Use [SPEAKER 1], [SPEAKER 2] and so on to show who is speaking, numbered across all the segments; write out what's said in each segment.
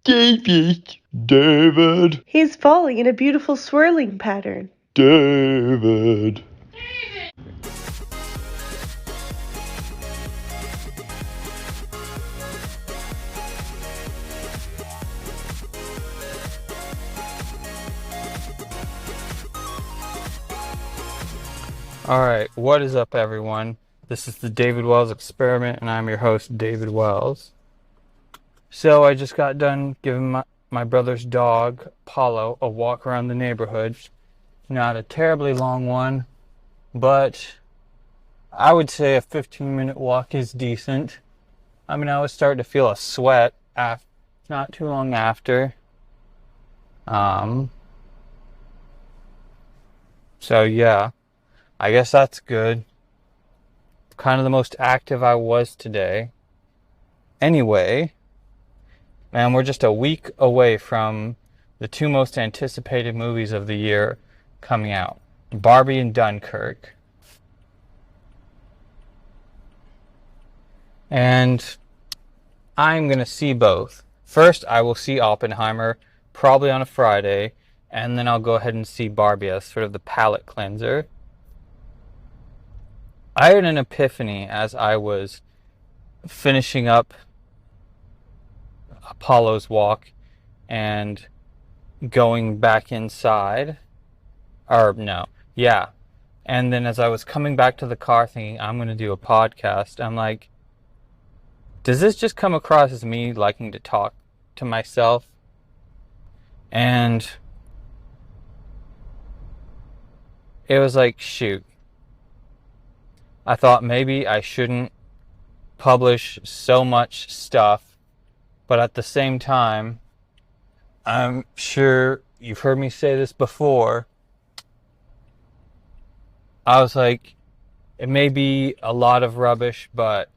[SPEAKER 1] David. David.
[SPEAKER 2] He's falling in a beautiful swirling pattern.
[SPEAKER 1] David.
[SPEAKER 3] Alright, what is up, everyone? This is the David Wells Experiment, and I'm your host, David Wells. So, I just got done giving my brother's dog, Paulo, a walk around the neighborhood. Not a terribly long one, but I would say a 15-minute walk is decent. I mean, I was starting to feel a sweat not too long after. So yeah, I guess that's good. Kind of the most active I was today. Anyway, man, we're just a week away from the two most anticipated movies of the year coming out. Barbie and Dunkirk. And I'm going to see both. First, I will see Oppenheimer, probably on a Friday, and then I'll go ahead and see Barbie as sort of the palate cleanser. I had an epiphany as I was finishing up Apollo's walk and going back inside. Or, no. Yeah. And then as I was coming back to the car thinking, I'm going to do a podcast, I'm like, does this just come across as me liking to talk to myself? And it was like, shoot. I thought maybe I shouldn't publish so much stuff, but at the same time, I'm sure you've heard me say this before. I was like, it may be a lot of rubbish, but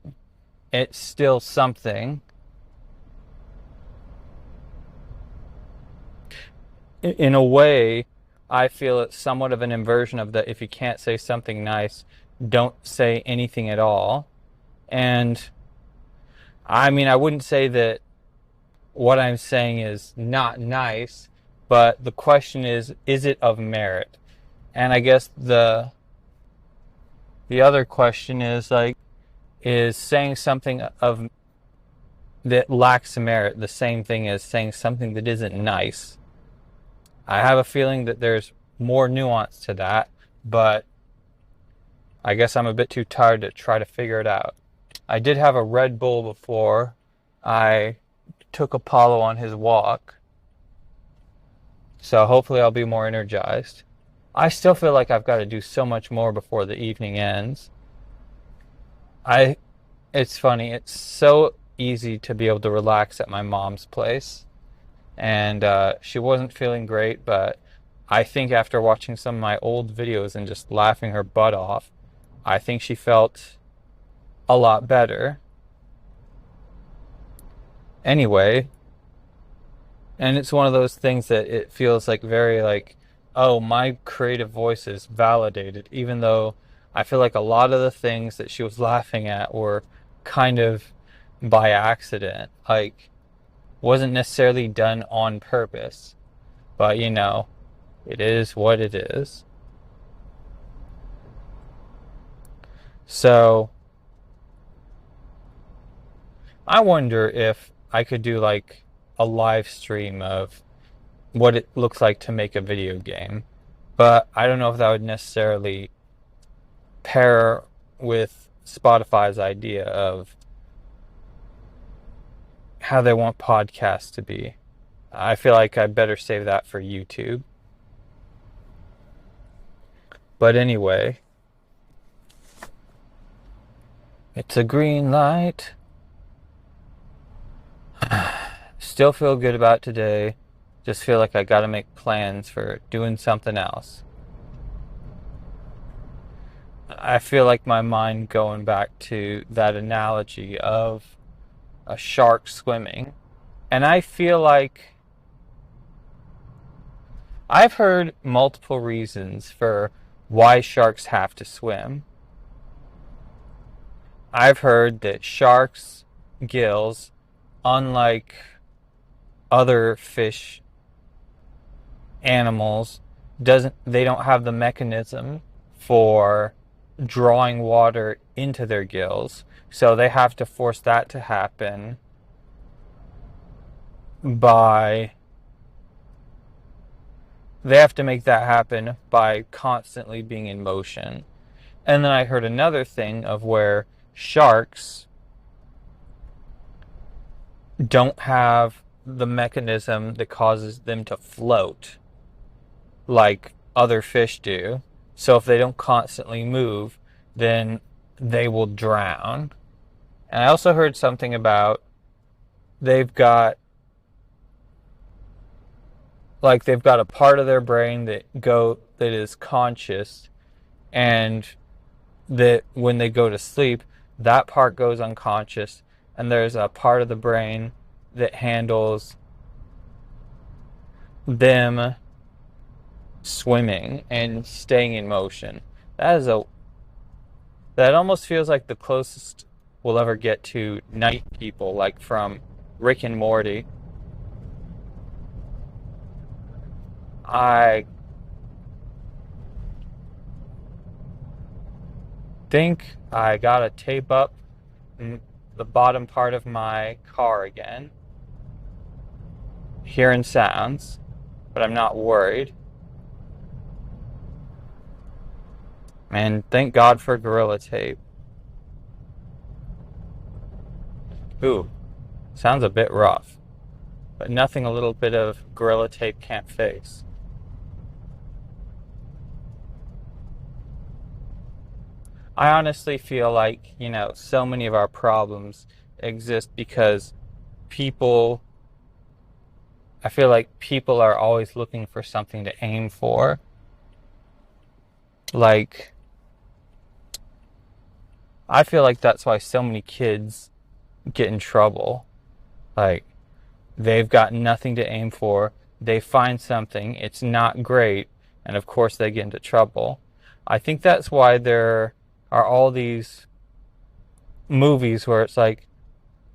[SPEAKER 3] it's still something. In a way, I feel it's somewhat of an inversion of the if you can't say something nice, don't say anything at all. And I mean, I wouldn't say that what I'm saying is not nice, but the question is it of merit? And I guess the other question is like, is saying something of that lacks merit the same thing as saying something that isn't nice? I have a feeling that there's more nuance to that, but I guess I'm a bit too tired to try to figure it out. I did have a Red Bull before I took Apollo on his walk, so hopefully I'll be more energized. I still feel like I've got to do so much more before the evening ends. It's funny, it's so easy to be able to relax at my mom's place. And she wasn't feeling great, but I think after watching some of my old videos and just laughing her butt off, I think she felt a lot better. Anyway, and it's one of those things that it feels like very like, oh, my creative voice is validated, even though I feel like a lot of the things that she was laughing at were kind of by accident. Like, wasn't necessarily done on purpose, but you know, it is what it is. So I wonder if I could do like a live stream of what it looks like to make a video game, but I don't know if that would necessarily pair with Spotify's idea of how they want podcasts to be. I feel like I better save that for YouTube. But anyway, it's a green light. Still feel good about today. Just feel like I gotta make plans for doing something else. I feel like my mind going back to that analogy of a shark swimming. And I feel like I've heard multiple reasons for why sharks have to swim. I've heard that sharks' gills, unlike other fish animals they don't have the mechanism for drawing water into their gills, so they have to force that to happen by they have to make that happen by constantly being in motion. And then I heard another thing of where sharks don't have the mechanism that causes them to float like other fish do. So if they don't constantly move, then they will drown. And I also heard something about they've got a part of their brain that is conscious, and that when they go to sleep, that part goes unconscious, and there's a part of the brain that handles them swimming and staying in motion. That almost feels like the closest we'll ever get to night people, like from Rick and Morty. I think I gotta tape up the bottom part of my car again. Hearing sounds, but I'm not worried. Man, thank God for Gorilla Tape. Ooh, sounds a bit rough, but nothing a little bit of Gorilla Tape can't fix. I honestly feel like, so many of our problems exist because I feel like people are always looking for something to aim for. Like, I feel like that's why so many kids get in trouble. Like, they've got nothing to aim for. They find something, it's not great, and of course they get into trouble. I think that's why there are all these movies where it's like,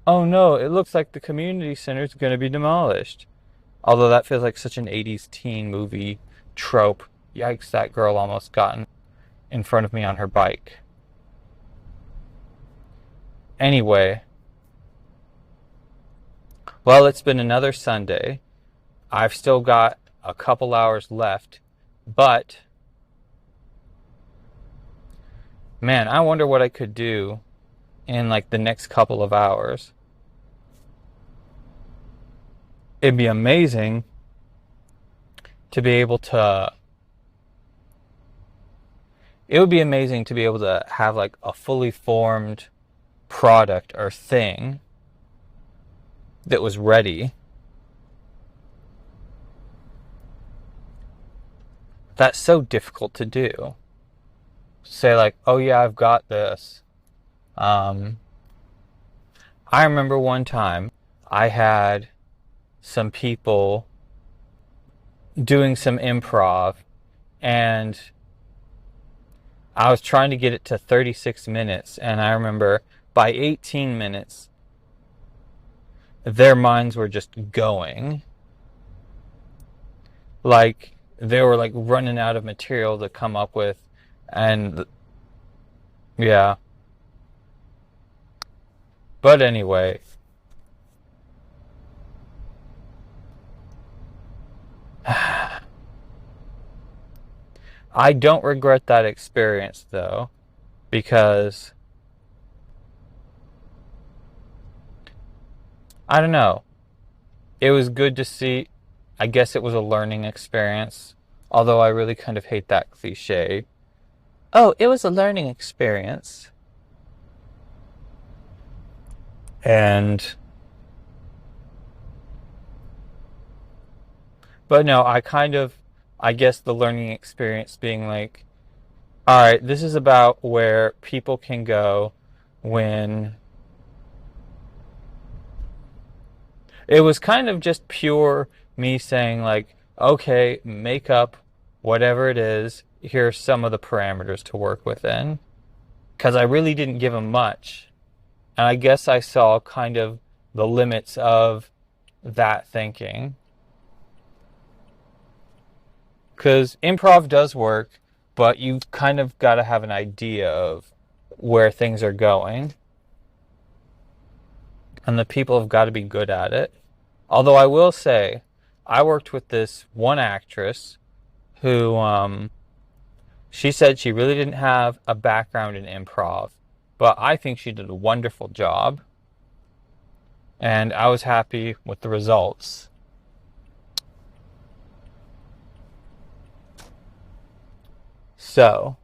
[SPEAKER 3] oh no, it looks like the community center is going to be demolished. Although that feels like such an 80s teen movie trope. Yikes, that girl almost got in front of me on her bike. Anyway, well, it's been another Sunday. I've still got a couple hours left, but man, I wonder what I could do in like the next couple of hours. It'd be amazing to be able to have like a fully formed product or thing that was ready. That's so difficult to do. Say like, oh yeah, I've got this. I remember one time I had some people doing some improv, and I was trying to get it to 36 minutes, and I remember by 18 minutes their minds were just going. Like they were like running out of material to come up with. And yeah. But anyway, I don't regret that experience though, because I don't know. It was good to see. I guess it was a learning experience, although I really kind of hate that cliche. Oh, it was a learning experience. But no, I guess the learning experience being like, all right, this is about where people can go when it was kind of just pure me saying like, okay, make up whatever it is. Here's some of the parameters to work within. Because I really didn't give them much. And I guess I saw kind of the limits of that thinking. Because improv does work, but you've kind of got to have an idea of where things are going. And the people have got to be good at it. Although I will say, I worked with this one actress who, she said she really didn't have a background in improv, but I think she did a wonderful job. And I was happy with the results. So,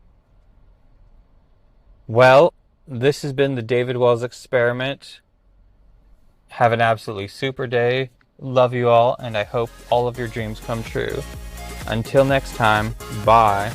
[SPEAKER 3] well, this has been the David Wells Experiment. Have an absolutely super day. Love you all, and I hope all of your dreams come true. Until next time, bye.